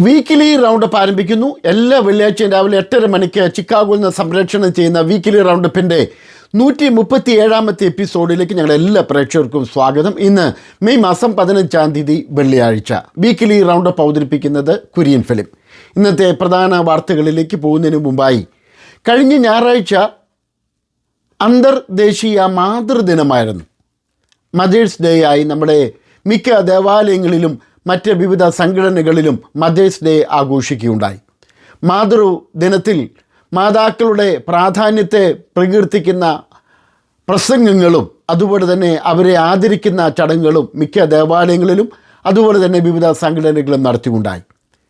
Weekly roundup ആരംഭിക്കുന്നു. എല്ലാ വെള്ളിയാഴ്ചയും രാവിലെ 8:30 മണിക്ക് ചിക്കാഗോയിൽ നിന്ന് സംപ്രേഷണം ചെയ്യുന്ന വീക്കിലി റൗണ്ടപ്പിൻ്റെ 137ാമത്തെ എപ്പിസോഡിലേക്ക് ഞങ്ങളുടെ എല്ലാ പ്രേക്ഷകർക്കും സ്വാഗതം. ഇന്ന് മെയ് മാസം 15-ാം തീയതി വെള്ളിയാഴ്ച. വീക്കിലി റൗണ്ടപ്പ് അവതരിപ്പിക്കുന്നത് കുര്യൻ ഫിലിം. ഇന്നത്തെ പ്രധാന വാർത്തകളിലേക്ക് പോകുന്നതിന് മുമ്പായി, കഴിഞ്ഞ ഞായറാഴ്ച അന്തർദേശീയ മാതൃദിനമായിരുന്നു. മദേഴ്സ് ഡേ ആയി നമ്മുടെ മിക്ക ദേവാലയങ്ങളിലും മറ്റ് വിവിധ സംഘടനകളിലും മദേഴ്സ് ഡേ ആഘോഷിക്കുകയുണ്ടായി. മാതൃദിനത്തിൽ മാതാക്കളുടെ പ്രാധാന്യത്തെ പ്രകീർത്തിക്കുന്ന പ്രസംഗങ്ങളും അതുപോലെ തന്നെ അവരെ ആദരിക്കുന്ന ചടങ്ങുകളും മിക്ക ദേവാലയങ്ങളിലും അതുപോലെ തന്നെ വിവിധ സംഘടനകളും നടത്തിയുണ്ടായി.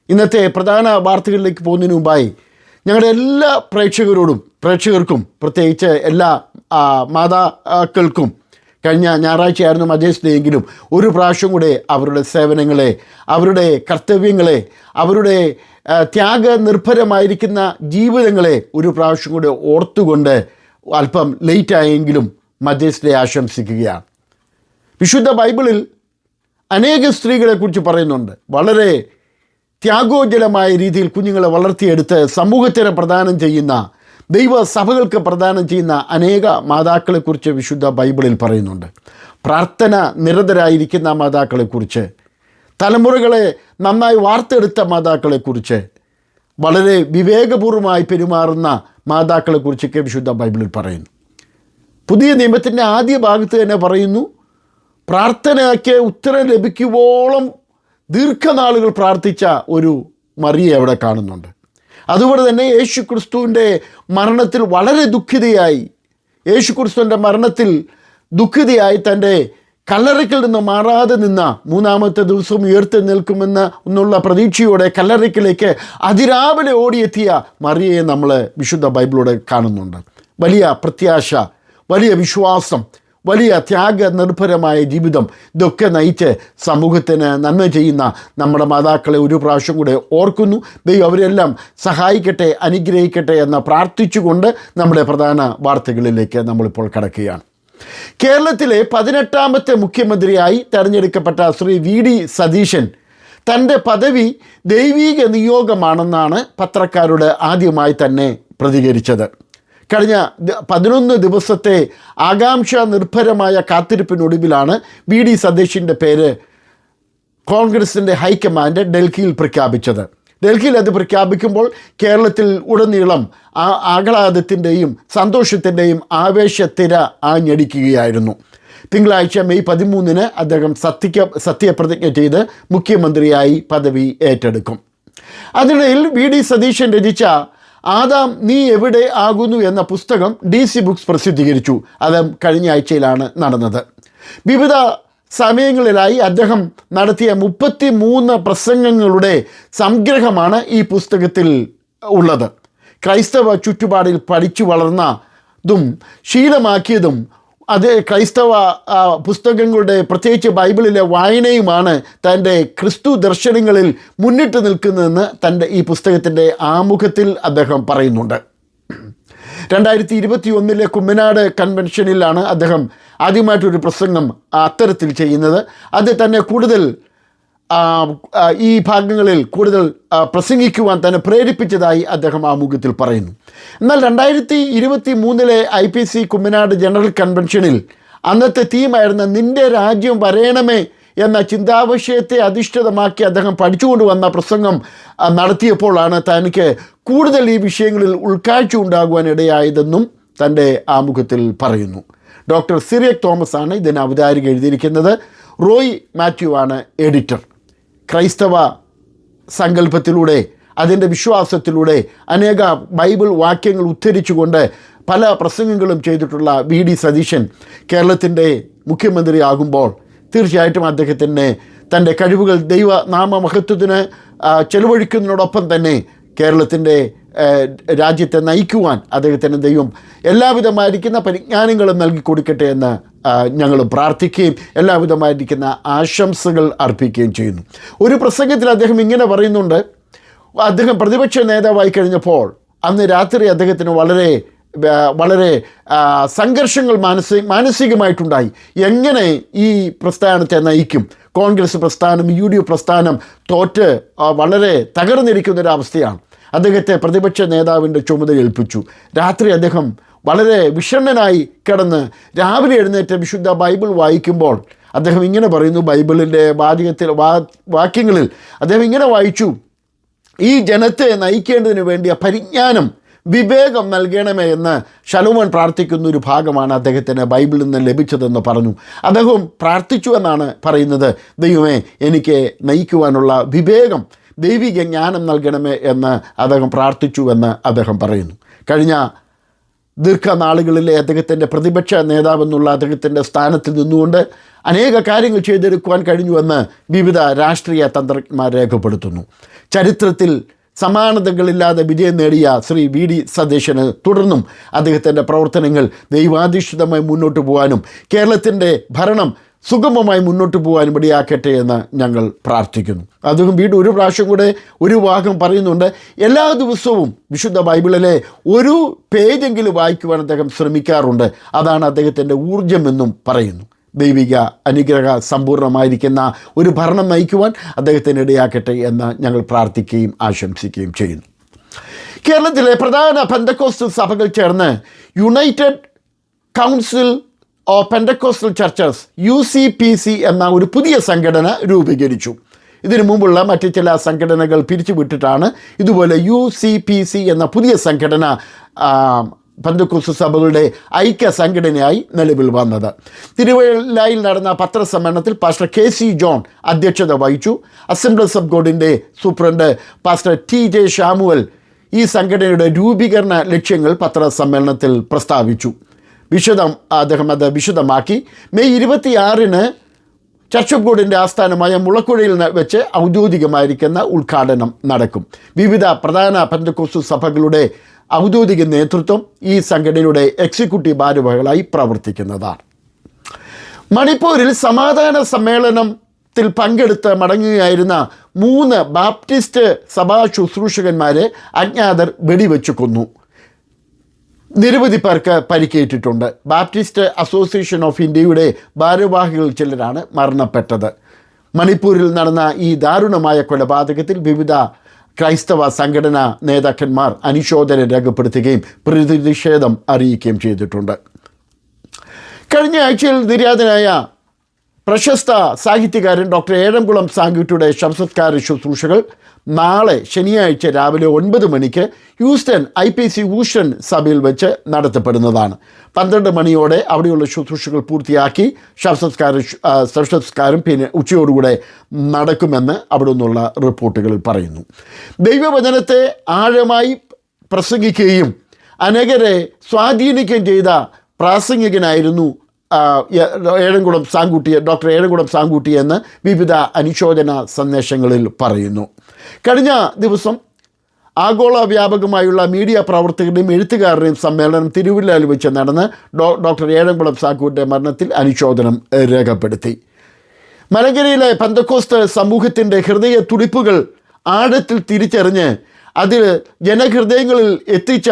ഇന്നത്തെ പ്രധാന വാർത്തകളിലേക്ക് പോകുന്നതിന് മുമ്പായി ഞങ്ങളുടെ എല്ലാ പ്രേക്ഷകർക്കും പ്രത്യേകിച്ച് എല്ലാ മാതാക്കൾക്കും കഴിഞ്ഞ ഞായറാഴ്ചയായിരുന്നു മദേഴ്സ് ഡേ എങ്കിലും ഒരു പ്രാവശ്യം കൂടെ അവരുടെ സേവനങ്ങളെ, അവരുടെ കർത്തവ്യങ്ങളെ, അവരുടെ ത്യാഗനിർഭരമായിരിക്കുന്ന ജീവിതങ്ങളെ ഒരു പ്രാവശ്യം കൂടെ ഓർത്തുകൊണ്ട് അല്പം ലേറ്റായെങ്കിലും മദേഴ്സ് ഡേ ആശംസിക്കുകയാണ്. വിശുദ്ധ ബൈബിളിൽ അനേക സ്ത്രീകളെക്കുറിച്ച് പറയുന്നുണ്ട്. വളരെ ത്യാഗോജ്വലമായ രീതിയിൽ കുഞ്ഞുങ്ങളെ വളർത്തിയെടുത്ത് സമൂഹത്തിന് പ്രദാനം ചെയ്യുന്ന, ദൈവസഭകൾക്ക് പ്രദാനം ചെയ്യുന്ന അനേക മാതാക്കളെക്കുറിച്ച് വിശുദ്ധ ബൈബിളിൽ പറയുന്നുണ്ട്. പ്രാർത്ഥന നിരതരായിരിക്കുന്ന മാതാക്കളെക്കുറിച്ച്, തലമുറകളെ നന്നായി വാർത്തെടുത്ത മാതാക്കളെക്കുറിച്ച്, വളരെ വിവേകപൂർവമായി പെരുമാറുന്ന മാതാക്കളെക്കുറിച്ചൊക്കെ വിശുദ്ധ ബൈബിളിൽ പറയുന്നു. പുതിയ നിയമത്തിൻ്റെ ആദ്യ ഭാഗത്ത് തന്നെ പറയുന്നു, പ്രാർത്ഥനയ്ക്ക് ഉത്തരം ലഭിക്കുവോളം ദീർഘനാളുകൾ പ്രാർത്ഥിച്ച ഒരു മറിയെ അവിടെ കാണുന്നുണ്ട്. അതുപോലെ തന്നെ യേശുക്രിസ്തുവിൻ്റെ മരണത്തിൽ വളരെ ദുഃഖിതയായി, യേശുക്രിസ്തുവിൻ്റെ മരണത്തിൽ ദുഃഖിതയായി തൻ്റെ കല്ലറയ്ക്കൽ നിന്ന് മാറാതെ നിന്ന, മൂന്നാമത്തെ ദിവസം ഉയർത്തെഴുന്നേൽക്കുമെന്നുള്ള പ്രതീക്ഷയോടെ കല്ലറയ്ക്കലേക്ക് അതിരാവിലെ ഓടിയെത്തിയ മറിയയെ നമ്മൾ വിശുദ്ധ ബൈബിളിലൂടെ കാണുന്നുണ്ട്. വലിയ പ്രത്യാശ, വലിയ വിശ്വാസം, വലിയ ത്യാഗനിർഭരമായ ജീവിതം, ഇതൊക്കെ നയിച്ച് സമൂഹത്തിന് നന്മ ചെയ്യുന്ന നമ്മുടെ മാതാക്കളെ ഒരു പ്രാവശ്യം കൂടെ ഓർക്കുന്നു. ദൈവം അവരെല്ലാം സഹായിക്കട്ടെ, അനുഗ്രഹിക്കട്ടെ എന്ന് പ്രാർത്ഥിച്ചുകൊണ്ട് നമ്മുടെ പ്രധാന വാർത്തകളിലേക്ക് നമ്മളിപ്പോൾ കടക്കുകയാണ്. കേരളത്തിലെ 18ാമത്തെ മുഖ്യമന്ത്രിയായി തെരഞ്ഞെടുക്കപ്പെട്ട ശ്രീ VD സതീശൻ തൻ്റെ പദവി ദൈവീക നിയോഗമാണെന്നാണ് പത്രക്കാരോട് ആദ്യമായി തന്നെ പ്രതികരിച്ചത്. കഴിഞ്ഞ 11 ദിവസത്തെ ആകാംക്ഷ നിർഭരമായ കാത്തിരിപ്പിനൊടുവിലാണ് VD സതീശൻ്റെ പേര് കോൺഗ്രസിൻ്റെ ഹൈക്കമാൻഡ് ഡൽഹിയിൽ പ്രഖ്യാപിച്ചത്. ഡൽഹിയിൽ അത് പ്രഖ്യാപിക്കുമ്പോൾ കേരളത്തിൽ ഉടനീളം ആഹ്ലാദത്തിൻ്റെയും സന്തോഷത്തിൻ്റെയും ആവേശത്തിര ആഞ്ഞടിക്കുകയായിരുന്നു. തിങ്കളാഴ്ച മെയ് 13-ന് അദ്ദേഹം സത്യപ്രതിജ്ഞ ചെയ്ത് മുഖ്യമന്ത്രിയായി പദവി ഏറ്റെടുക്കും. അതിനിടയിൽ VD സതീശൻ രചിച്ച ആദാം നീ എവിടെ ആകുന്നു എന്ന പുസ്തകം DC ബുക്സ് പ്രസിദ്ധീകരിച്ചു. അത് കഴിഞ്ഞ ആഴ്ചയിലാണ് നടന്നത്. വിവിധ സമയങ്ങളിലായി അദ്ദേഹം നടത്തിയ 33 പ്രസംഗങ്ങളുടെ സംഗ്രഹമാണ് ഈ പുസ്തകത്തിൽ ഉള്ളത്. ക്രൈസ്തവ ചുറ്റുപാടിൽ പഠിച്ചു വളർന്നതും ശീലമാക്കിയതും അത് ക്രൈസ്തവ പുസ്തകങ്ങളുടെ, പ്രത്യേകിച്ച് ബൈബിളിലെ വായനയുമാണ് തൻ്റെ ക്രിസ്തു ദർശനങ്ങളിൽ മുന്നിട്ട് നിൽക്കുന്നതെന്ന് തൻ്റെ ഈ പുസ്തകത്തിൻ്റെ ആമുഖത്തിൽ അദ്ദേഹം പറയുന്നുണ്ട്. 2021 കുമ്മനാട് കൺവെൻഷനിലാണ് അദ്ദേഹം ആദ്യമായിട്ടൊരു പ്രസംഗം അത്തരത്തിൽ ചെയ്യുന്നത്. അത് തന്നെ കൂടുതൽ ഈ ഭാഗങ്ങളിൽ കൂടുതൽ പ്രസംഗിക്കുവാൻ തന്നെ പ്രേരിപ്പിച്ചതായി അദ്ദേഹം ആമുഖത്തിൽ പറയുന്നു. എന്നാൽ 2023 IPC കുമ്മനാട് ജനറൽ കൺവെൻഷനിൽ അന്നത്തെ തീമായിരുന്ന നിൻ്റെ രാജ്യം വരേണമേ എന്ന ചിന്താവിഷയത്തെ അധിഷ്ഠിതമാക്കി അദ്ദേഹം പഠിച്ചുകൊണ്ട് വന്ന പ്രസംഗം നടത്തിയപ്പോഴാണ് തനിക്ക് കൂടുതൽ ഈ വിഷയങ്ങളിൽ ഉൾക്കാഴ്ച ഉണ്ടാകുവാൻ ഇടയായതെന്നും തൻ്റെ ആമുഖത്തിൽ പറയുന്നു. ഡോക്ടർ സിറിയക് തോമസ് ആണ് ഇതിന് അവതാരിക എഴുതിയിരിക്കുന്നത്. റോയ് മാത്യു ആണ് എഡിറ്റർ. ക്രൈസ്തവ സങ്കല്പത്തിലൂടെ, അതിൻ്റെ വിശ്വാസത്തിലൂടെ അനേക ബൈബിൾ വാക്യങ്ങൾ ഉദ്ധരിച്ചുകൊണ്ട് പല പ്രസംഗങ്ങളും ചെയ്തിട്ടുള്ള VD സതീശൻ കേരളത്തിൻ്റെ മുഖ്യമന്ത്രിയാകുമ്പോൾ തീർച്ചയായിട്ടും അദ്ദേഹത്തിന് തൻ്റെ കഴിവുകൾ ദൈവനാമമഹത്വത്തിന് ചെലവഴിക്കുന്നതിനോടൊപ്പം തന്നെ കേരളത്തിൻ്റെ രാജ്യത്തെ നയിക്കുവാൻ അദ്ദേഹത്തിന് ദൈവം എല്ലാവിധമായിരിക്കുന്ന പരിജ്ഞാനങ്ങളും നൽകി കൊടുക്കട്ടെ എന്ന് ഞങ്ങൾ പ്രാർത്ഥിക്കുകയും എല്ലാവിധമായിരിക്കുന്ന ആശംസകൾ അർപ്പിക്കുകയും ചെയ്യുന്നു. ഒരു പ്രസംഗത്തിൽ അദ്ദേഹം ഇങ്ങനെ പറയുന്നുണ്ട്, അദ്ദേഹം പ്രതിപക്ഷ നേതാവായി കഴിഞ്ഞപ്പോൾ അന്ന് രാത്രി അദ്ദേഹത്തിന് വളരെ സംഘർഷങ്ങൾ മാനസികമായിട്ടുണ്ടായി. എങ്ങനെ ഈ പ്രസ്ഥാനത്തെ നയിക്കും? കോൺഗ്രസ് പ്രസ്ഥാനം, UDF പ്രസ്ഥാനം തോറ്റ് വളരെ തകർന്നിരിക്കുന്നൊരവസ്ഥയാണ്. അദ്ദേഹത്തെ പ്രതിപക്ഷ നേതാവിൻ്റെ ചുമതല ഏൽപ്പിച്ചു. രാത്രി അദ്ദേഹം വളരെ വിഷണ്ണനായി കിടന്ന് രാവിലെ എഴുന്നേറ്റ് വിശുദ്ധ ബൈബിൾ വായിക്കുമ്പോൾ അദ്ദേഹം ഇങ്ങനെ പറയുന്നു. ബൈബിളിൻ്റെ വാക്യങ്ങളിൽ അദ്ദേഹം ഇങ്ങനെ വായിച്ചു: ഈ ജനത്തെ നയിക്കേണ്ടതിന് വേണ്ടിയ പരിജ്ഞാനം, വിവേകം നൽകണമേ എന്ന് ശലോമോൻ പ്രാർത്ഥിക്കുന്ന ഒരു ഭാഗമാണ് അദ്ദേഹത്തിന് ബൈബിളിൽ നിന്ന് ലഭിച്ചതെന്ന് പറഞ്ഞു. അദ്ദേഹം പ്രാർത്ഥിച്ചു എന്നാണ് പറയുന്നത്. ദൈവമേ, എനിക്ക് നയിക്കുവാനുള്ള വിവേകം, ദൈവിക ജ്ഞാനം നൽകണമേ എന്ന് അദ്ദേഹം പ്രാർത്ഥിച്ചുവെന്ന് അദ്ദേഹം പറയുന്നു. കഴിഞ്ഞ ദീർഘനാളുകളിലെ അദ്ദേഹത്തിൻ്റെ പ്രതിപക്ഷ നേതാവെന്നുള്ള അദ്ദേഹത്തിൻ്റെ സ്ഥാനത്തിൽ നിന്നുകൊണ്ട് അനേക കാര്യങ്ങൾ ചെയ്തെടുക്കുവാൻ കഴിഞ്ഞുവെന്ന് വിവിധ രാഷ്ട്രീയ തന്ത്രജ്ഞന്മാർ രേഖപ്പെടുത്തുന്നു. ചരിത്രത്തിൽ സമാനതകളില്ലാതെ വിജയം നേടിയ ശ്രീ VD സതീശന് തുടർന്നും അദ്ദേഹത്തിൻ്റെ പ്രവർത്തനങ്ങൾ ദൈവാധിഷ്ഠിതമായി മുന്നോട്ട് പോകാനും കേരളത്തിൻ്റെ ഭരണം സുഗമമായി മുന്നോട്ട് പോകാനും ഇടയാക്കട്ടെ എന്ന് ഞങ്ങൾ പ്രാർത്ഥിക്കുന്നു. അദ്ദേഹം വീണ്ടും ഒരു പ്രാവശ്യം കൂടെ ഒരു വാക്യം പറയുന്നുണ്ട്: എല്ലാ ദിവസവും വിശുദ്ധ ബൈബിളിലെ ഒരു പേജെങ്കിലും വായിക്കുവാൻ അദ്ദേഹം ശ്രമിക്കാറുണ്ട്. അതാണ് അദ്ദേഹത്തിൻ്റെ ഊർജമെന്നും പറയുന്നു. ദൈവിക അനുഗ്രഹ സമ്പൂർണ്ണമായിരിക്കുന്ന ഒരു ഭരണം നയിക്കുവാൻ അദ്ദേഹത്തിന് ഇടയാക്കട്ടെ എന്ന് ഞങ്ങൾ പ്രാർത്ഥിക്കുകയും ആശംസിക്കുകയും ചെയ്യുന്നു. കേരളത്തിലെ പ്രധാന പെന്തക്കോസ്റ്റൽ സഭകൾ ചേർന്ന് United council of pentecostal churches UCPC എന്ന ഒരു പുതിയ സംഘടന രൂപീകരിച്ചു. ഇതിനു മുമ്പുള്ള മറ്റ് ചില സംഘടനകൾ പിരിച്ചുവിട്ടിട്ടാണ് ഇതുപോലെ UCPC എന്ന പുതിയ സംഘടന പെന്തക്കോസ്ത് സഭകളുടെ ഐക്യ സംഘടനയായി നിലവിൽ വന്നത്. തിരുവല്ലയിൽ നടന്ന പത്രസമ്മേളനത്തിൽ പാസ്റ്റർ KC ജോൺ അധ്യക്ഷത വഹിച്ചു. അസംബ്ലീസ് ഓഫ് ഗോഡിൻ്റെ സൂപ്രണ്ട് പാസ്റ്റർ TJ ഷാമുവൽ ഈ സംഘടനയുടെ രൂപീകരണ ലക്ഷ്യങ്ങൾ പത്രസമ്മേളനത്തിൽ പ്രസ്താവിച്ചു. അദ്ദേഹം അത് വിശദമാക്കി. മെയ് 26-ന് ചർച്ച് ഓഫ് ഗോഡിൻ്റെ ആസ്ഥാനമായ മുളക്കുഴയിൽ വെച്ച് ഔദ്യോഗികമായിരിക്കുന്ന ഉദ്ഘാടനം നടക്കും. വിവിധ പ്രധാന പെന്തക്കോസ്ത് സഭകളുടെ ഔദ്യോഗിക നേതൃത്വം ഈ സംഘടനയുടെ എക്സിക്യൂട്ടീവ് ഭാരവാഹികളായി പ്രവർത്തിക്കുന്നതാണ്. മണിപ്പൂരിൽ സമാധാന സമ്മേളനത്തിൽ പങ്കെടുത്ത് മടങ്ങുകയായിരുന്ന 3 ബാപ്റ്റിസ്റ്റ് സഭാ ശുശ്രൂഷകന്മാരെ അജ്ഞാതർ വെടിവെച്ചു കൊന്നു. നിരവധി പേർക്ക് പരിക്കേറ്റിട്ടുണ്ട്. ബാപ്റ്റിസ്റ്റ് അസോസിയേഷൻ ഓഫ് ഇന്ത്യയുടെ ഭാരവാഹികൾ ചിലരാണ് മരണപ്പെട്ടത്. മണിപ്പൂരിൽ നടന്ന ഈ ദാരുണമായ കൊലപാതകത്തിൽ വിവിധ ക്രൈസ്തവ സംഘടനാ നേതാക്കന്മാർ അനുശോചനം രേഖപ്പെടുത്തുകയും പ്രതിഷേധം അറിയിക്കുകയും ചെയ്തിട്ടുണ്ട്. കഴിഞ്ഞ ആഴ്ചയിൽ നിര്യാതനായ പ്രശസ്ത സാഹിത്യകാരൻ ഡോക്ടർ ഏഴംകുളം സാങ്കുട്ടിയുടെ ശവസത്കാര ശുശ്രൂഷകൾ നാളെ ശനിയാഴ്ച രാവിലെ 9 മണിക്ക് ഹ്യൂസ്റ്റൺ IPC ഊഷൻ സഭയിൽ വെച്ച് നടത്തപ്പെടുന്നതാണ്. 12 മണിയോടെ അവിടെയുള്ള ശുശ്രൂഷകൾ പൂർത്തിയാക്കി ശവസംസ്കാരം പിന്നെ ഉച്ചയോടുകൂടെ നടക്കുമെന്ന് അവിടെ നിന്നുള്ള റിപ്പോർട്ടുകളിൽ പറയുന്നു. ദൈവവചനത്തെ ആഴമായി പ്രസംഗിക്കുകയും അനേകരെ സ്വാധീനിക്കുകയും ചെയ്ത പ്രാസംഗികനായിരുന്നു ഡോക്ടർ ഏഴംകുളം സാങ്കുട്ടി എന്ന് വിവിധ അനുശോചന സന്ദേശങ്ങളിൽ പറയുന്നു. കഴിഞ്ഞ ദിവസം ആഗോള വ്യാപകമായുള്ള മീഡിയ പ്രവർത്തകരുടെയും എഴുത്തുകാരുടെയും സമ്മേളനം തിരുവല്ലയിൽ വെച്ച് നടന്ന് ഡോക്ടർ ഏഴംകുളം സാങ്കുട്ടിയുടെ മരണത്തിൽ അനുശോചനം രേഖപ്പെടുത്തി. മലങ്കരയിലെ പെന്തക്കോസ്ത് സമൂഹത്തിൻ്റെ ഹൃദയ തുടിപ്പുകൾ ആഴത്തിൽ തിരിച്ചറിഞ്ഞ് അതിൽ ജനഹൃദയങ്ങളിൽ എത്തിച്ച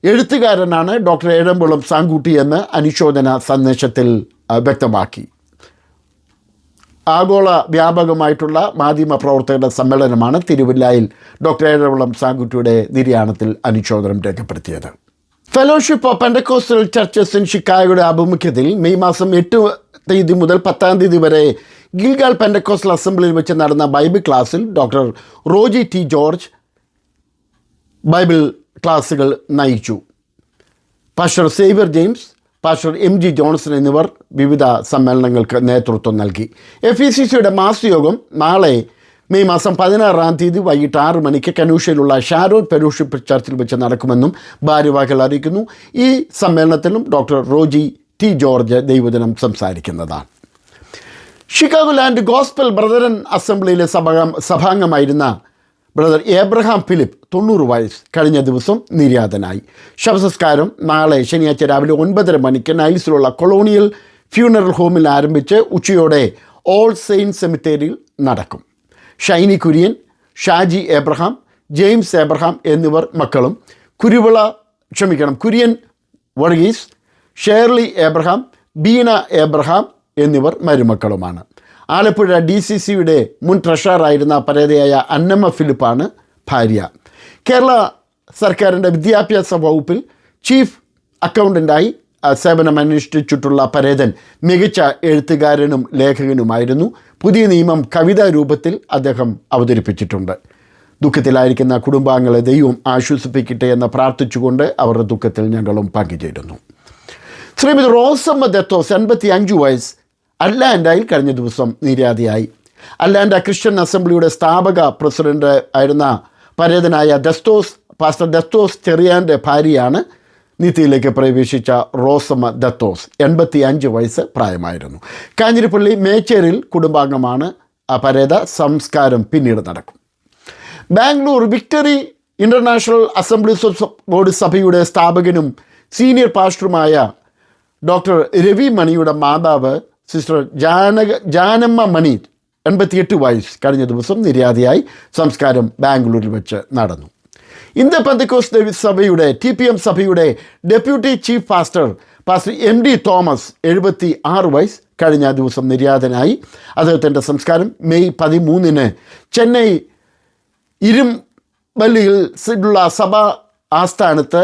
എഴുത്തുകാരനാണ് ഡോക്ടർ ഏഴംകുളം സാങ്കുട്ടി എന്ന് അനുശോചന സന്ദേശത്തിൽ വ്യക്തമാക്കി. ആഗോള വ്യാപകമായിട്ടുള്ള മാധ്യമ പ്രവർത്തകരുടെ സമ്മേളനമാണ് തിരുവല്ലയിൽ ഡോക്ടർ ഏഴംകുളം സാങ്കുട്ടിയുടെ നിര്യാണത്തിൽ അനുശോചനം രേഖപ്പെടുത്തിയത്. Fellowship of pentecostal churches in ഷിക്കാഗോയുടെ ആഭിമുഖ്യത്തിൽ മെയ് മാസം 8 മുതൽ 10 വരെ ഗിൽഗാൽ പെന്തക്കോസ്റ്റൽ അസംബ്ലിയിൽ വെച്ച് നടന്ന ബൈബിൾ ക്ലാസ്സിൽ doctor Roji T. George Bible ക്ലാസുകൾ നയിച്ചു. Pastor Xavier James, pastor MG Johnson എന്നിവർ വിവിധ സമ്മേളനങ്ങൾക്ക് നേതൃത്വം നൽകി. FECCയുടെ മാസയോഗം നാളെ മെയ് മാസം 16 വൈകിട്ട് 6 മണിക്ക് കനൂഷയിലുള്ള ഷാരോൺ ഫെലോഷിപ്പ് ചർച്ചിൽ വെച്ച് നടക്കുമെന്നും ഭാരവാഹികൾ അറിയിക്കുന്നു. ഈ സമ്മേളനത്തിലും ഡോക്ടർ റോജി T. ജോർജ് ദൈവദിനം സംസാരിക്കുന്നതാണ്. ഷിക്കാഗോ ലാൻഡ് ഗോസ്പൽ ബ്രദറൻ അസംബ്ലിയിലെ സഭാംഗമായിരുന്ന ബ്രദർ ഏബ്രഹാം ഫിലിപ്പ് 90 വയസ്സ് കഴിഞ്ഞ ദിവസം നിര്യാതനായി. ശവസംസ്കാരം നാളെ ശനിയാഴ്ച രാവിലെ 9:30 മണിക്ക് നൈൽസിലുള്ള കൊളോണിയൽ ഫ്യൂണറൽ ഹോമിൽ ആരംഭിച്ച് ഉച്ചയോടെ ഓൾ സെയിൻറ്റ് സെമിത്തേരിയിൽ നടക്കും. ഷൈനി കുര്യൻ, ഷാജി ഏബ്രഹാം, ജെയിംസ് ഏബ്രഹാം എന്നിവർ മക്കളും, കുര്യൻ വർഗീസ്, ഷേർലി ഏബ്രഹാം, ബീന ഏബ്രഹാം എന്നിവർ മരുമക്കളുമാണ്. ആലപ്പുഴ DCCയുടെ മുൻ ട്രഷററായിരുന്ന പരേതയായ അന്നമ്മ ഫിലിപ്പാണ് ഭാര്യ. കേരള സർക്കാരിൻ്റെ വിദ്യാഭ്യാസ വകുപ്പിൽ ചീഫ് അക്കൗണ്ടൻ്റായി സേവനമനുഷ്ഠിച്ചിട്ടുള്ള പരേതൻ മികച്ച എഴുത്തുകാരനും ലേഖകനുമായിരുന്നു. പുതിയ നിയമം കവിതാ രൂപത്തിൽ അദ്ദേഹം അവതരിപ്പിച്ചിട്ടുണ്ട്. ദുഃഖത്തിലായിരിക്കുന്ന കുടുംബാംഗങ്ങളെ ദൈവം ആശ്വസിപ്പിക്കട്ടെ എന്ന് പ്രാർത്ഥിച്ചുകൊണ്ട് അവരുടെ ദുഃഖത്തിൽ ഞങ്ങളും പങ്കുചേരുന്നു. ശ്രീമതി റോസമ്മ ദത്തോസ് 85 വയസ്സ് അറ്റ്ലാന്റയിൽ കഴിഞ്ഞ ദിവസം നിര്യാതയായി. അറ്റ്ലാന്റ ക്രിസ്ത്യൻ അസംബ്ലിയുടെ സ്ഥാപക പ്രസിഡന്റ് ആയിരുന്ന പരേതനായ പാസ്റ്റർ ദത്തോസ് ചെറിയാൻ്റെ ഭാര്യയാണ് നീതിയിലേക്ക് പ്രവേശിച്ച റോസമ്മ ദത്തോസ്. 85 വയസ്സ് പ്രായമായിരുന്നു. കാഞ്ഞിരപ്പള്ളി മേച്ചേരിൽ കുടുംബാംഗമാണ് പരേത. സംസ്കാരം പിന്നീട് നടക്കും. Bangalore victory international assemblies of God സഭയുടെ സ്ഥാപകനും സീനിയർ പാസ്റ്ററുമായ ഡോക്ടർ രവി മണിയുടെ മാതാവ് സിസ്റ്റർ ജാനമ്മ മണി 88 വയസ്സ് കഴിഞ്ഞ ദിവസം നിര്യാതയായി. സംസ്കാരം ബാംഗ്ലൂരിൽ വെച്ച് നടന്നു. ഇന്ത്യ പെന്തക്കോസ്ത് സഭയുടെ TPM സഭയുടെ deputy chief pastor MD Thomas 76 വയസ്സ് കഴിഞ്ഞ ദിവസം നിര്യാതനായി. അദ്ദേഹത്തിൻ്റെ സംസ്കാരം മെയ് 13 ചെന്നൈ ഇരുമ്പള്ളിയിൽ ഉള്ള സഭാ ആസ്ഥാനത്ത്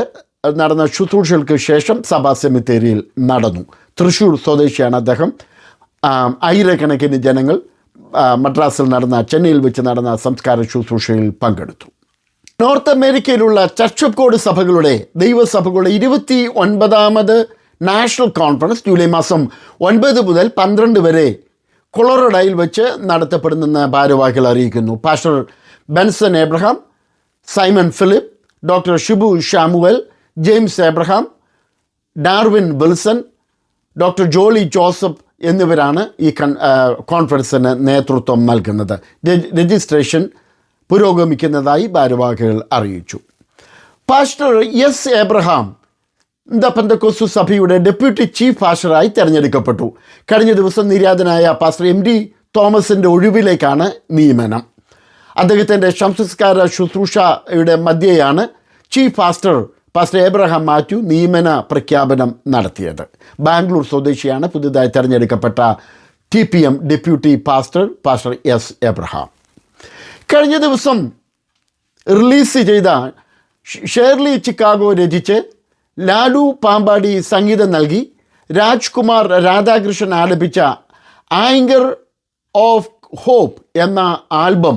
നടന്ന ശുശ്രൂഷകൾക്ക് ശേഷം സഭാ സെമിത്തേരിയിൽ നടന്നു. തൃശ്ശൂർ സ്വദേശിയാണ് അദ്ദേഹം. ആയിരക്കണക്കിന് ജനങ്ങൾ ചെന്നൈയിൽ വെച്ച് നടന്ന സംസ്കാര ശുശ്രൂഷയിൽ പങ്കെടുത്തു. നോർത്ത് അമേരിക്കയിലുള്ള ചർച്ച് ഓഫ് ഗോഡ് സഭകളുടെ ദൈവസഭകളുടെ 29ാമത് നാഷണൽ കോൺഫറൻസ് ജൂലൈ മാസം 9 മുതൽ 12 വരെ കൊളറഡോയിൽ വെച്ച് നടത്തപ്പെടുന്നെന്ന് ഭാരവാഹികൾ അറിയിക്കുന്നു. Pastor Benson Abraham, Simon Philip, doctor Shibu Shamuel, James Abraham, Darwin Wilson, doctor Jolly Joseph എന്നിവരാണ് ഈ കോൺഫറൻസിന് നേതൃത്വം നൽകുന്നത്. രജിസ്ട്രേഷൻ പുരോഗമിക്കുന്നതായി ഭാരവാഹികൾ അറിയിച്ചു. പാസ്റ്റർ എബ്രഹാം ഇന്ത്യ പെന്തക്കോസ്ത് സഭയുടെ ഡെപ്യൂട്ടി ചീഫ് പാസ്റ്ററായി തിരഞ്ഞെടുക്കപ്പെട്ടു. കഴിഞ്ഞ ദിവസം നിര്യാതനായ പാസ്റ്റർ MD തോമസിൻ്റെ ഒഴിവിലേക്കാണ് നിയമനം. അദ്ദേഹത്തിൻ്റെ സംസ്കാര ശുശ്രൂഷയുടെ മധ്യേയാണ് ചീഫ് പാസ്റ്റർ എബ്രഹാം മാത്യു നിയമന പ്രഖ്യാപനം നടത്തിയത്. ബാംഗ്ലൂർ സ്വദേശിയാണ് പുതുതായി തിരഞ്ഞെടുക്കപ്പെട്ട TPM ഡെപ്യൂട്ടി പാസ്റ്റർ എബ്രഹാം. കഴിഞ്ഞ ദിവസം റിലീസ് ചെയ്ത ഷേർലി ചിക്കാഗോ രചിച്ച് ലാലു പാമ്പാടി സംഗീതം നൽകി രാജ്കുമാർ രാധാകൃഷ്ണൻ ആലപിച്ച ആങ്കർ ഓഫ് ഹോപ്പ് എന്ന ആൽബം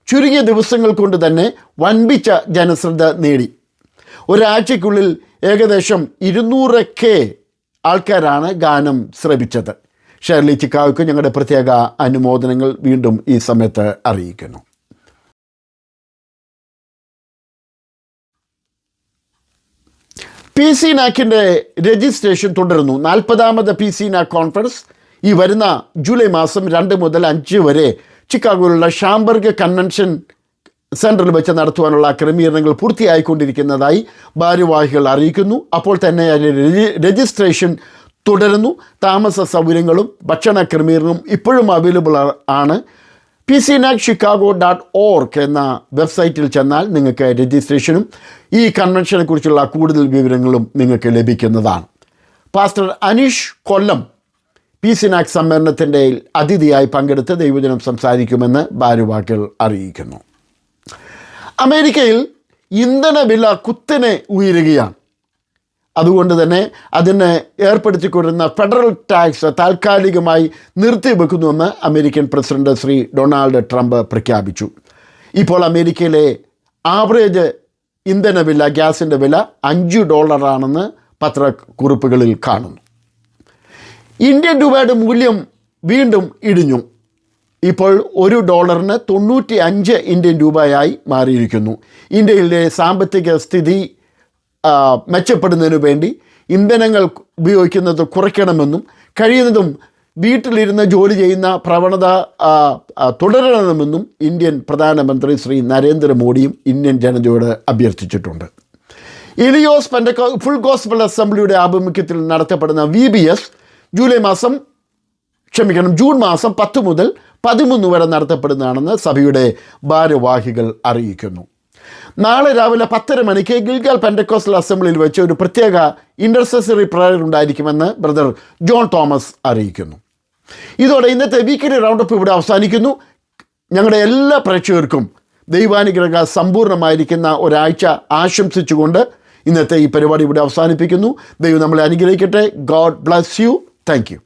ചുരുങ്ങിയ ദിവസങ്ങൾ കൊണ്ട് തന്നെ വൻപിച്ച ജനശ്രദ്ധ നേടി. ഒരാഴ്ചയ്ക്കുള്ളിൽ ഏകദേശം 200K ആൾക്കാരാണ് ഗാനം ശ്രവിച്ചത്. ഷേർലി ചിക്കാഗോയ്ക്ക് ഞങ്ങളുടെ പ്രത്യേക അനുമോദനങ്ങൾ വീണ്ടും ഈ സമയത്ത് അറിയിക്കുന്നു. PCNACൻ്റെ രജിസ്ട്രേഷൻ തുടരുന്നു. 40ാമത് PCNAC കോൺഫറൻസ് ഈ വരുന്ന ജൂലൈ മാസം 2 മുതൽ 5 വരെ ചിക്കാഗോയിലുള്ള ഷാംബർഗ് കൺവെൻഷൻ സെൻറ്ററിൽ വെച്ച് നടത്തുവാനുള്ള ക്രമീകരണങ്ങൾ പൂർത്തിയായിക്കൊണ്ടിരിക്കുന്നതായി ഭാരവാഹികൾ അറിയിക്കുന്നു. അപ്പോൾ തന്നെ രജിസ്ട്രേഷൻ തുടരുന്നു. താമസ സൗകര്യങ്ങളും ഭക്ഷണ ക്രമീകരണവും ഇപ്പോഴും അവൈലബിൾ ആണ്. PCNACchicago.org എന്ന വെബ്സൈറ്റിൽ ചെന്നാൽ നിങ്ങൾക്ക് രജിസ്ട്രേഷനും ഈ കൺവെൻഷനെ കുറിച്ചുള്ള കൂടുതൽ വിവരങ്ങളും നിങ്ങൾക്ക് ലഭിക്കുന്നതാണ്. പാസ്റ്റർ അനീഷ് കൊല്ലം PCNAC സമ്മേളനത്തിൻ്റെ അതിഥിയായി പങ്കെടുത്ത് ദൈവജനം സംസാരിക്കുമെന്ന് ഭാരവാഹികൾ അറിയിക്കുന്നു. അമേരിക്കയിൽ ഇന്ധനവില കുത്തനെ ഉയരുകയാണ്. അതുകൊണ്ട് തന്നെ അതിന് ഏർപ്പെടുത്തിക്കൊണ്ടിരുന്ന ഫെഡറൽ ടാക്സ് താൽക്കാലികമായി നിർത്തിവെക്കുന്നുവെന്ന് American president Shri Donald Trump പ്രഖ്യാപിച്ചു. ഇപ്പോൾ അമേരിക്കയിലെ ആവറേജ് ഇന്ധനവില, ഗ്യാസിൻ്റെ വില $5 പത്രക്കുറിപ്പുകളിൽ കാണുന്നു. ഇന്ത്യൻ രൂപയുടെ മൂല്യം വീണ്ടും ഇടിഞ്ഞു. ഇപ്പോൾ $1 95 ഇന്ത്യൻ രൂപയായി മാറിയിരിക്കുന്നു. ഇന്ത്യയിലെ സാമ്പത്തിക സ്ഥിതി മെച്ചപ്പെടുന്നതിനു വേണ്ടി ഇന്ധനങ്ങൾ ഉപയോഗിക്കുന്നത് കുറയ്ക്കണമെന്നും കഴിയുന്നതും വീട്ടിലിരുന്ന് ജോലി ചെയ്യുന്ന പ്രവണത തുടരണമെന്നും ഇന്ത്യൻ പ്രധാനമന്ത്രി ശ്രീ നരേന്ദ്രമോദിയും ഇന്ത്യൻ ജനതയോട് അഭ്യർത്ഥിച്ചിട്ടുണ്ട്. ഇലിയോസ് ഫുൾ ഗോസ്പൽ അസംബ്ലിയുടെ ആഭിമുഖ്യത്തിൽ നടത്തപ്പെടുന്ന VBS ജൂൺ മാസം 10 മുതൽ 13 വരെ നടത്തപ്പെടുന്നതാണെന്ന് സഭയുടെ ഭാരവാഹികൾ അറിയിക്കുന്നു. നാളെ രാവിലെ 10:30 മണിക്ക് ഗിൽഗാൽ പെന്തക്കോസ്റ്റൽ അസംബ്ലിയിൽ വെച്ച് ഒരു പ്രത്യേക ഇൻ്റർസെസറി പ്രയർ ഉണ്ടായിരിക്കുമെന്ന് ബ്രദർ ജോൺ തോമസ് അറിയിക്കുന്നു. ഇതോടെ ഇന്നത്തെ വീക്കിലി റൗണ്ടപ്പ് ഇവിടെ അവസാനിക്കുന്നു. ഞങ്ങളുടെ എല്ലാ പ്രേക്ഷകർക്കും ദൈവാനുഗ്രഹ സമ്പൂർണ്ണമായിരിക്കുന്ന ഒരാഴ്ച ആശംസിച്ചുകൊണ്ട് ഇന്നത്തെ ഈ പരിപാടി ഇവിടെ അവസാനിപ്പിക്കുന്നു. ദൈവം നമ്മളെ അനുഗ്രഹിക്കട്ടെ. God bless you. Thank you.